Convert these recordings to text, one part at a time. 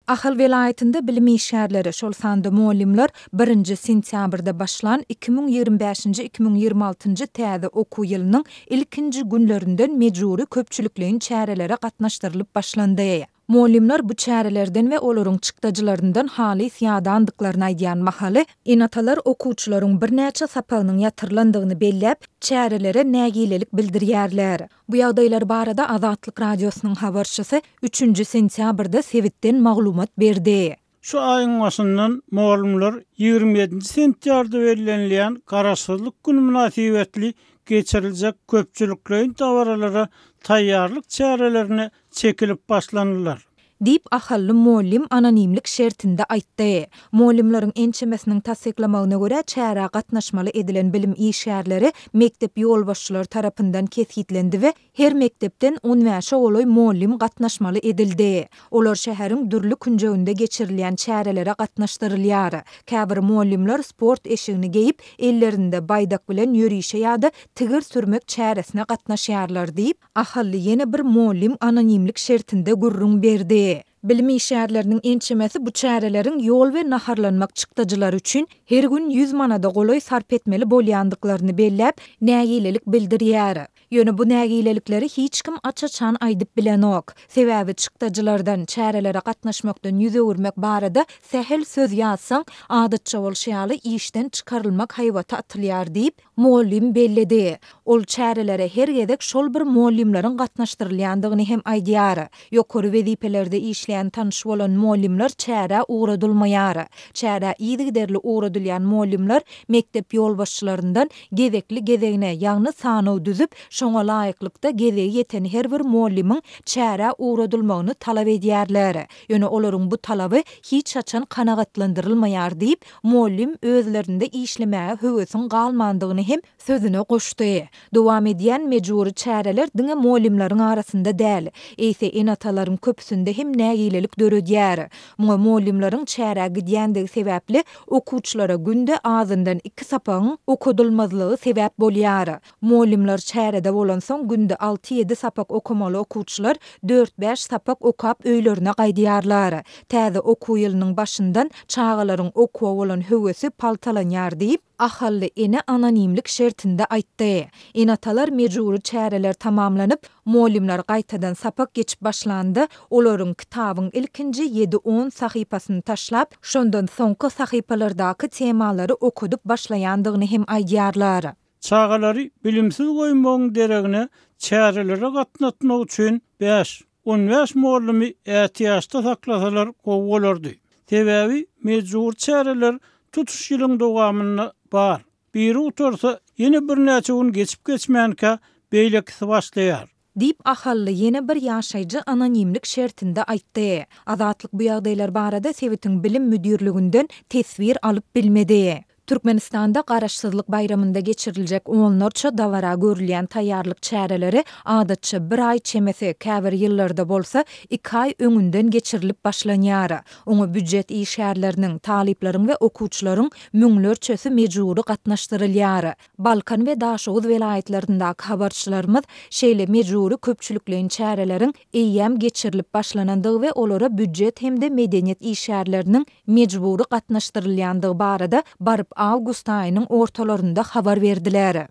Ahal velayetinde bilim işgärleri şol sanda muallimler 1 sentyabrda başlan 2025-2026 täze oku ýylynyň ilkinji günlerinden mejburi köpçülüklerin çärelere gatnaşdyrylyp başlandy. Muallimler bu çärelerden we olaryň çykdajylaryndan haly ýadandyklaryny aýdýan mahaly, enatalar okuwçylaryň bir näçe sapagynyň ýatyrlandygyny belläp, çärelere nägilelik bildirýärler. Bu ýagdaýlar barada Azatlyk radiosynyň habarçysy 3 sentyabrda Sewitden maglumat berdi. Şu ayın başından muallimler 27 sentyabrda belirlenýän garaşsyzlyk günü münasibetli geçiriljek köpçülüklerin tawaralara taýýarlyk çärelerini çekilip başlandylar. Dip ahally muallim anonimlik şertinde aýtdy. Muallimlaryň ençemesiniň tasdiklamagyna görä çäre gatnaşmaly edilen bilim işgärleri mektep ýolbaşçylary tarapyndan kesgitlendi we her mektepden 10 wäşe oloý muallim gatnaşmaly edildi. Olar şäheriň dürli künjeginde geçirilýän çärelere gatnaşdyrylýar. Käbir muallimler sport eşigini geyip ellerinde baýdak bilen ýörüşe ýa-da tigir sürmek çäresine gatnaşýarlar diýip ahally ýene bir muallim anonimlik şertinde gurrun berdi. Bilim işgärleriniň ençemesi bu çäreleriň ýol we naharlanmak çykdajylar üçin her gün 100 manada goloý sarp etmeli bolýandyklaryny belläp, nägilelik bildirýär. Ýöne bu nägilelikleri hiç kim açaçan aýdyp bilenok. Sebäbi çykdajylardan çärelere gatnaşmakdan ýüze urmek barada sähel söz ýazsaň, adatça bolşýaly işden çykarylmak haýwata atylýar diýip muallim belledi. Ol çärelere her gezek şol bir muallimlaryň gatnaşdyrylýandygyny hem aýdýar. Ýokary wezipelerde işleýän tanış bolan muallimler çäre uğradylmaýar. Çäre ýygyderli uğradylýan muallimler mektep ýolbaşçylaryndan gezekli gezegine ýagny sanaw düzüp, şoňa laýyklykda gezegi ýeten her bir muallimiň çäre uğradylmagyny talap edýärler. Ýöne olaryň bu talaby hiç açan kanagatlandyrylmaýar diýip muallim özlerinde işlemäge höwesiniň galmandygyny hem sözüne goşdy. Dowam edýän mejburi çäreler diňe muallimlaryň arasynda däl, eýse enatalaryň köpüsinde hem nägilelik döredýär. Muallimlaryň çäre gidýändigi sebäpli okuwçylara günde azyndan 2 sapagyň okudylmazlygy sebäp bolýar. Muallimler çärede bolan soň günde 6-7 sapak okumaly okuwçylar 4-5 sapak okap öýlerine gaýdýarlar. Täze okuw ýylynyň başyndan çağalaryň okuwa bolan höwesi paltalanýar diýip ahally ene anonimlik şertinde aýtdy. Enatalar mejburi çäreler tamamlanyp, muallimler gaýtadan sapak geçip başlandy. Olaryň kitabyň ilkinji 7-10 sahypasyny taşlap, şondan soňky sahypalardaky temalary okudyp başlaýandygyny hem aýdýarlar. Çağalary bilimsiz goýmagyň deregine çärelere gatnaşmak üçin 5-15 muallimi ätiýaşda saklasalar gowy bolardy. Sebäbi mejbur çäreler tutuş ýylyň dowamyna bar. Biri utursa ýene bir näçe gün geçip geçmänkä beýlekisi başlaýar. Dip ahally ýene bir ýaşaýjy anonimlik şertinde aýtdy. Azatlyk bu ýagdaýlar barada Sewitiň bilim müdirliginden tesbir alyp bilmedi. Türkmenistanda garaşsyzlyk bayramynda geçiriljek onlarça dawara görülýän taýýarlyk çäreleri adatça bir aý çemesi käbir ýyllarda bolsa 2 aý öňünden geçirilip başlanýar. Oňa büdjet işgärleriniň, talyplaryň we okuwçylaryň müňlerçesi mejburi gatnaşdyrylýar. Balkan we Daşowuz welaýetlerindäki habarçylarymyz şeýle mejburi köpçülüklerin çäreleriň eýýäm geçirilip başlanandygy we olara büdjet hemde medeniýet işgärleriniň mejburi gatnaşdyrylýandygy barada baryp awgust aýynyň ortalarynda habar berdiler.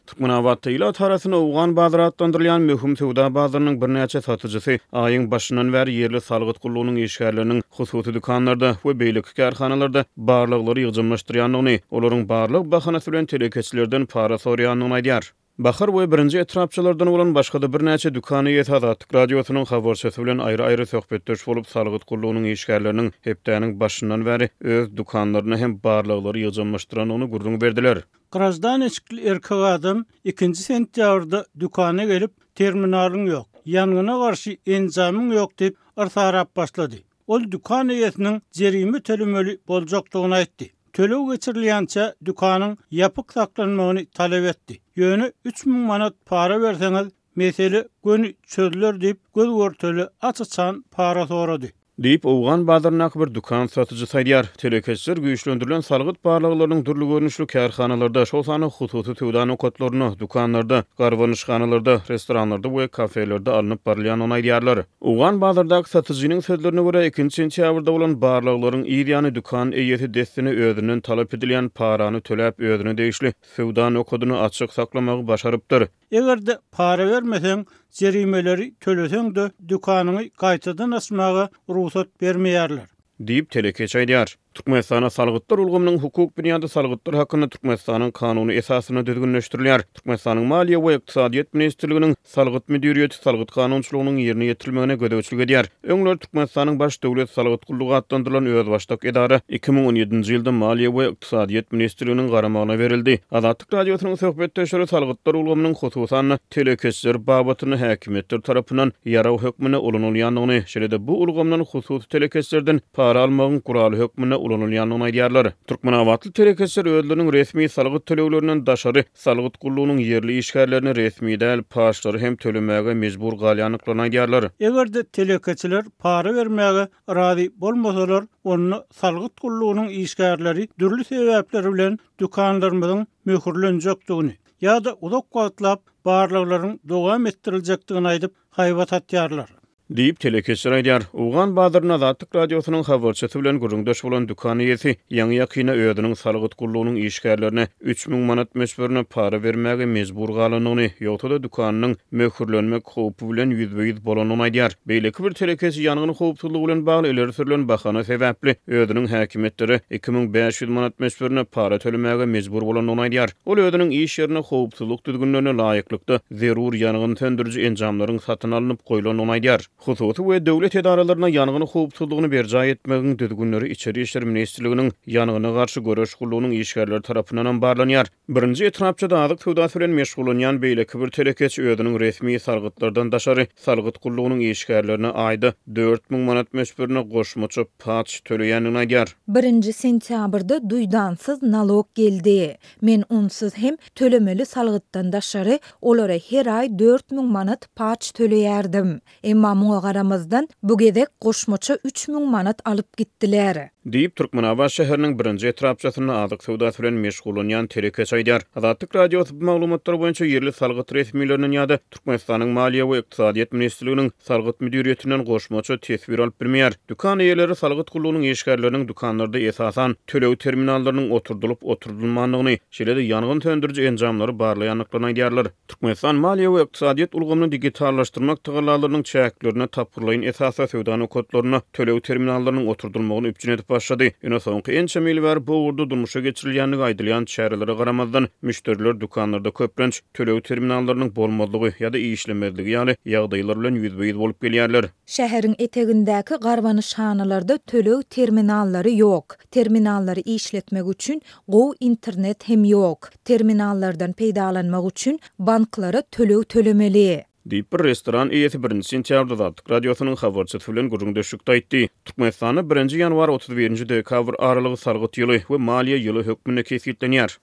Türkmenabatda ila tarasyna ugan bazara atlandyrylýan möhüm sowda bazarynyň bir näçe satyjysy aýyň başyndan bäri ýerli salgyt gullugynyň işgärleriniň hususy dükanlarda we beýlik kärhanalarda barlyklary ýygynlaşdyrýandygyny, olaryň barlyk bahanasy bilen telekeçilerden para sorýandygyny aýdýar. Bahar we birinji etrapçylardan bolan başga bir näçe dükany Azatlyk radiosynyň habarçysy bilen aýry-aýry söhbetler bolup salgyt gullugynyň işgärleriniň hepdäniň başyndan bäri öz dükanlaryny hem barlyklary ýygynlaşdyranyny gurrun berdiler. Grazdan eşikli erkek adam 2 sentyabrda dükana gelip terminalyň ýok, ýangyna garşy enzamyň ýok diýip arsarap başlady. Ol dükana ýetiniň jerimi tölemeli boljakdygyny aýtdy. Tölew geçirilýänçe dükanyň ýapyk saklanmagyny talap etdi. Ýöne 3000 manat para berseňiz mesele göni çözüler diýip göz görteli açyçan para sorady. Deyip Owgan bazaryna bir dukan satyjy saýdýar. Telekeçler güýçlendirilen salgyt barlyglarynyň durly görnüşli kärhanalarda, şol sany hususy töwdan okatlaryny dukanlarda, garwanyşhanalarda, restoranlarda we kafelerde alınıp barlayan onu aýdýarlar. Owgan bazardaky satyjynyň sözlerine görä 2-nji sentýabrda bolan barlyklaryň ýa-ni dukan eýeti destini özünden talap edilen parany töläp özüne degişli töwdan okadyny açyk saklamagy başarypdyr. Egerde para vermesen, jerimeleri töleseň-de dukanyny gaýtadan açmagy ruhsat bermeýärler. Deyip telekeç aýdýar. Türkmenistana salgytlar ulgamynyň hukuk bünyada salgytlar hakynda Türkmenistanyň kanuny esasyna düzgünleşdirilýär. Türkmenistanyň Maliýe we Ykdysadyýet ministrliginiň salgyt müdiriýeti salgyt kanunçylygynyň ýerine ýetirilmegine gödäçlik edýär. Öňler Türkmenistanyň baş döwlet salgyt gullugy adlandyrylan özbaşdyk edara 2017-nji ýylda Maliýe we Ykdysadyýet ministrliginiň garamagyna berildi. Azatlyk radiosynyň söhbetdeşleri salgytlar ulgamynyň hususan telekeçler babatyny häkimetler tarapyndan ýaraw hökmüne ulanylýanlygyny, şeýle-de bu ulgamynyň hususy telekeçlerden para almagyň guraly hökmüne ulanylýanyny aýdýarlar. Türkmen awatly telekeçler özleriniň resmi salgyt töleglerinden daşary salgyt gullugynyň ýerli işgärlerini resmi däl paşlary hem tölemäge mejbur galýanyklaryny aýdýarlar. Egerde telekeçler para vermäge razy bolmasalar, onu salgyt gullugynyň işgärleri dürli sebäpler bilen dukanlarymyzyň möhürlenjekdigini ýa-da uzak wagtlap barlyklaryň dowam ettiriljekdigini aýdyp haýbat atýarlar. Deyip telekeçler aýdýar. Owgan bazaryna Azatlyk radiosynyň habarçysy bilen gürüňdeş bolan dukan ýeti ýa-ni ýakyna özüniň salgyt gullugynyň işgärlerine 3000 manat meşberine para bermäge mejbur galanyny, ýogda dukanynyň möhürlenmek howpy bilen ýüzbeýiz bolanyny aýdýar. Beýleki bir telekeç ýanygyny howpsuzlygy bilen bagly ileri sürülen bahana sebäpli özüniň häkimetleri 2500 manat meşberine para tölemäge mejbur bolanyny aýdýar. Ol özüniň iş ýerine howpsuzlyk düzgünlerine laýyklykda zerur ýanygyny söndüriji enjamlaryň satyn alynyp goýulanyny aýdýar. Hususy we döwlet edaralaryna ýanygyny howpsuzlygyny berjä etmegiň düzgünleri Içeri işler ministrliginiň ýanygyna garşy göreş gullugynyň işgärleri tarapyndan barlanýar. Birinji etrapçyda azyk töwdasy bilen meşgulanýan beýleki bir telekeç özüniň resmi salgytlardan daşary salgyt gullugynyň işgärlerini aýda 4000 manat meşberine goşmaçy paç töleýänini aýdýar. 1-nji sentýabrda duýdansyz nalog geldi. Men onsuz hem tölemeli salgytdan daşary olara her aý 4000 manat paç töleýärdim. Emma garamazdan bu gedek goşmaça 3000 manat alıp gitdiler. Deyip Türkmenabat şäheriniň 1-nji etrapçysyna azyk töwdasy bilen meşgulanýan telekeç aýdýar. Azatlyk radiosy maglumatlar boýunça ýerli salgyt resmiýetleriniň ýa-da Türkmenistanyň Maliýe we Ykdysadyýet ministrliginiň salgyt müdiriýetinden goşmaça tesbir alyp bilmeýär. Dukan eýeleri salgyt gullugynyň işgärleriniň dukanlarda esasan tölew terminallarynyň oturdulup oturdulmanlygyny, şeýle-de ýangyn söndüriji enjamlary barlaýanlyklaryny aýdýarlar. Türkmenistan Maliýe we Ykdysadyýet ulgamyny digitallaşdyrmak tygylarynyň çäklerini tapgyrlaýyn esasy töwdan okatlaryna tölew terminallarynyň oturdulmagyny üpjün edip başlady. Ýöne soňky ençe milwer bu urdu durmuşa geçirilýänligi aýdylýan çärelere garamazdan müşteriler dukanlarda köplenç tölew terminallarynyň bolmadygy ýa-da işlemezligi ýaly ýagdaýlar bilen ýüzbeýiz bolup gelýärler. Şäheriň etegindäki garwanyşhanalarda tölew terminallary ýok. Terminallary işletmek üçin gow internet hem ýok. Terminallardan peýdalanmak üçin banklara tölew tölemeli. Deyip bir restoran eýeti 1-nji sentýabrda Azatlyk radiosynyň habarçysy bilen gürüňdeşlikde aýtdy. Türkmenistany 1-nji ýanwar 31-nji dekabr aralygy salgyt ýyly we maliýe ýyly hökmüne kesgitlenýär.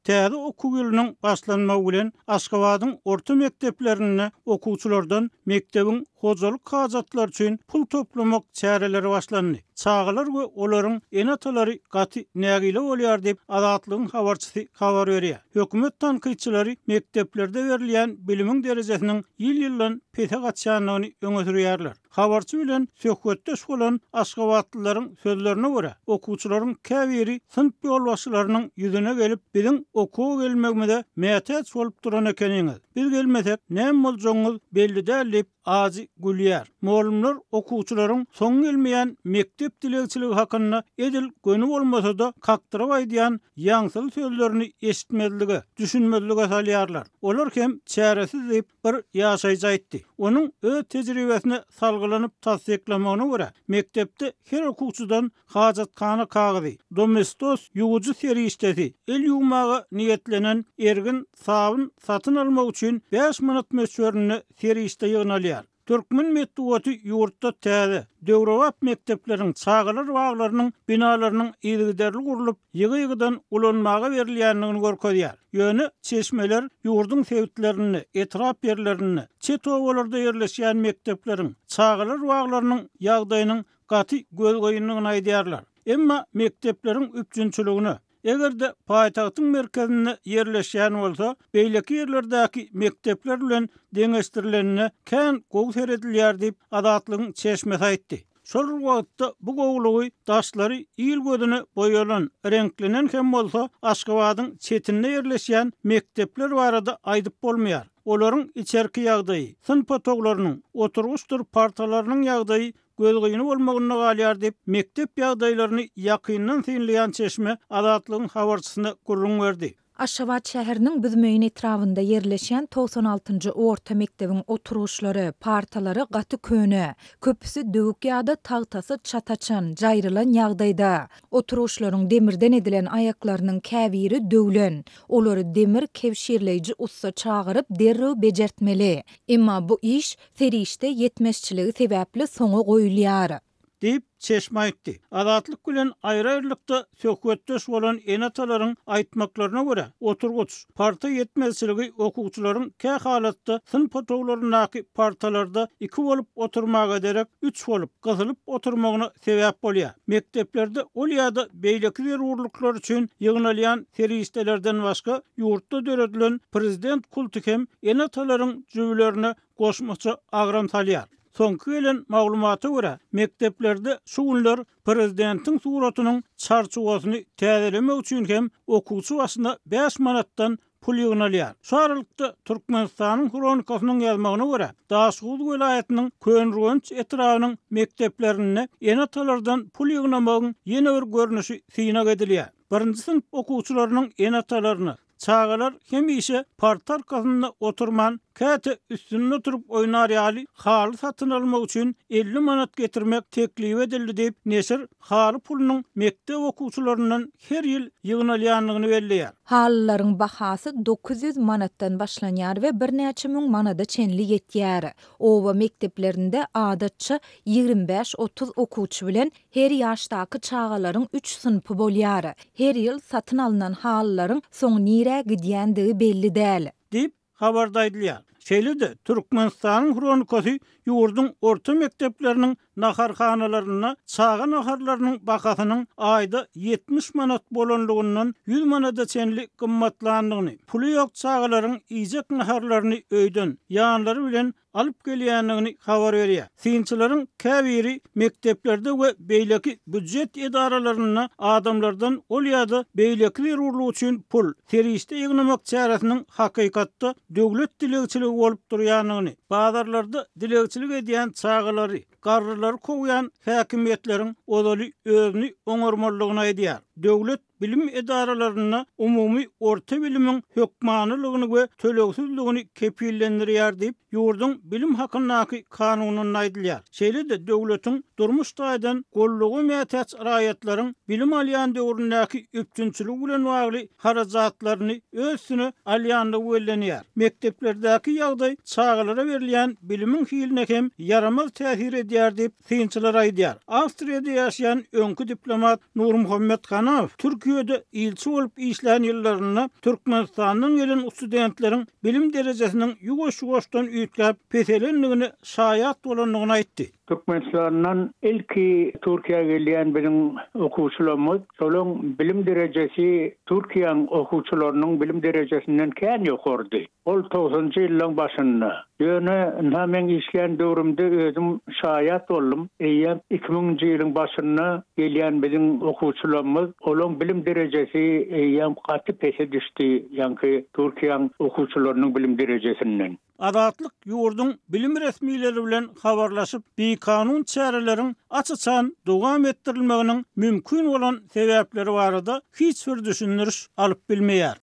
Täze okuw ýylynyň başlanmagy bilen Aşgabatyň orta mekdeplerine okuwçylardan mekdebiň hojalyk hajatlary üçin pul toplamak çäreleri başlandy. Çağalar we olaryň enatalary gaty nägile bolýar diýip Azatlygyň habarçysy habar berýär. Hökümet tanqyçylary mekdeplerde berilýän bilimiň derejesiniň ýyl-ýyldan pete gaçýanyny öňe sürýärler. Habarçy bilen söhbetdeş bolan Aşgabatlylaryň sözlerine görä, okuwçylaryň käbiri sınıf ýolbaşçylarynyň ýüzüne gelip biziň okuw gelmegimizde mätäç bolup duran ekeniňiz. Biz gelmesek näme boljagyňyz belli däl diýip azy gülýär. Muallimler okuwçylaryň soň gelmeýän mektep dilegçiligi hakynda edil gönü bolmasa da kaktyryp aýdýan ýaňsyl sözlerini eşitmezligi, düşünmezligi salýarlar. Olar hem çäresiz diýip bir ýaşaýjy aýtdy. Onuň öz tejribesine salgylanyp tasdiklamagyna görä, mektepde her okuwçydan hajatkana kagyzy, domestos ýuwuju serişdesi, el ýuwmagy niýetlenen ergin sabun satyn almak üçin 5 manat meşberini serişde ýygnalýar. Türkmen metduaty ýurtda täze döwrewap mektepleriň çağalar waglarynyň binalarynyň ýygyderli gurulup, ýygy-ýygydan ulanmaga berilýändigini görkezýär. Ýöne çeşmeler ýurdun sewitlerini, etrap ýerlerini, çet owalarda ýerleşýän mektepleriň çağalar waglarynyň ýagdaýynyň gaty gözgoýunlygyny aýdýarlar. Emma mektepleriň üçünçüligini egerde paýtagtyň merkezine ýerleşýän bolsa, beýleki ýerlerdäki mektepler bilen deňeşdirilenine kän gowy seredilýär diýip adatlygyň çeşmesi aýtdy. Şol wagtda bu gowlugy daşlary ýyl gözüne boýalan, renklenen hem bolsa Aşgabatyň çetinde ýerleşýän mektepler barada aýdyp bolmaýar. Olaryň içerki ýagdaýy, sınp otoglarynyň, oturguşdyr partalarynyň ýagdaýy gözgoýuny bolmagyny galýar diýip mektep ýagdaýlaryny ýakyndan synlaýan çeşme adatlygyň habarçysyna gurrun berdi. Aşgabat şäheriniň Büzmeýin etrafynda ýerleşýän 96-njy orta mekdebiň oturuşlary, partalary gaty köne, köpüsi döwük ýa-da tagtasy çataçan, jaýrylan ýagdaýda. Oturuşlaryň demirden edilen aýaklarynyň käbiri döwlen. Olary demir kewşirleýiji ussa çagyryp derrew bejertmeli. Emma bu iş ferişde ýetmezçiligi sebäpli soňa goýulýar. Deyip çeşme aýtdy. Adatlyk bilen aýry-aýrylykda söhbetdeş bolan enatalaryň aýtmaklaryna görä, oturguç, parta ýetmezçiligi okuwçylaryň kä halatda sınp otoglarynaky partalarda 2 bolup oturmaga derek 3 bolup gyzylyp oturmagyna sebäp bolýar. Mekteplerde ol ýa-da beýleki zerurluklar üçin ýygnalýan ferişdelerden başga ýurtda döredilen prezident kulty hem enatalaryň jübilerine goşmaça agram salýar. Soňky gelen maglumaty görä, mekteplerde şu günler prezidentiň suratynyň çarçuwasyny täzelemek üçin hem okuwçy başyna 5 manatdan pul ýygnalýar. Şu aralykda Türkmenistanyň kronikasynyň ýazmagyna görä, Daşgul welaýatynyň Könrügenç etrawynyň mekteplerine enatalardan pul ýygnamagyň ýene bir görnüşi synak edilýär. Birinji sınp okuwçylarynyň enatalaryny çağalar hem işe parta arkasında oturman, käte üstünde oturup oynar ýaly haly satyn almak üçin 50 manat getirmek teklif edildi diýip neşir haly pulunyň mektep okuwçylaryndan her ýyl ýygnalýanlygyny belleýär. Halylaryň bahasy 900 manatdan başlanýar we birnäçe müň manada çenli ýetýär. Owa mekteplerinde adatça 25-30 okuwçy bilen her ýaşdaky çağalaryň 3 sınpy bolýar. Her ýyl satyn alynan halylaryň soň nire gidýändigi belli däl. Deyip habarda aýdylýar. Şeýle-de Türkmenistanyň kronikasy ýurdun orta mektepleriniň naharhanalaryna çağa naharlarynyň bakasynyň aýda 70 manat bolanlygyndan 100 manata çenli gymmatlandygyny, puly ýok çağalaryň ýyjek naharlaryny öýden ýanlary bilen alyp gelýändigini habar berýär. Synçylaryň käbiri mekteplerde we beýleki büdjet edaralaryna adamlardan ol ýa-da beýleki zerurlyk üçin pul ferişde ýygnamak çäresiniň hakykatda döwlet dilegçiligi bolup durýanlygyny, bazarlarda dilegçilik edýän çağalary, garrylary kowýan häkimetleriň odaly özüni oňarmalygyny aýdýar. Döwlet bilim edaralaryna umumy orta bilimiň hökmanlygyny we tölegsizligini kepillendirýär diýip ýurdun bilim hakyndaky kanunyny aýdylýar. Şeýle-de döwletiň durmuş taýdan gollugy mätäç raýatlaryň bilim alýan döwründäki üpçünçiligi bilen bagly harajatlaryny özüne alýanlygy bellenýär. Mekteplerdäki ýagdaý çağalara berilýän bilimiň hiline hem yaramaz täsir edýär diýip synçylar aýdýar. Awstriýada ýaşaýan öňkü diplomat Nur Muhammed Kanaw Türkiýede ilçi bolup işlän ýyllaryna Türkmenistanyň gelen studentleriň bilim derejesiniň ýugoş-ýugoşdan üýtgäp peselenligini şaýat bolanlygyny aýtdy. Türkmenistan'dan ilki Türkiye'ye gelen bilim okuwçylarymız, şolaryň bilim derejesi Türkiýanyň okuwçylarynyň bilim derejesinden kän ýokardy. Ol 90-njy ýyllaryň başynda. Ýöne nämen işleýän döwrümde özüm şaýat boldum. 2000-njy ýylyň başynda gelýän bilim okuwçylarymız, olaryň bilim derejesi ýam gaty pese düşdi, ýa-ni Türkiýanyň okuwçylarynyň bilim derejesinden. Adatlyk ýurdun bilim resmiýetleri bilen habarlaşyp, kanun çäreleriň açyçan dowam etdirilmeginiň mümkin bolan sebäpleri barada hiç bir düşündiriş alyp bilmeýär.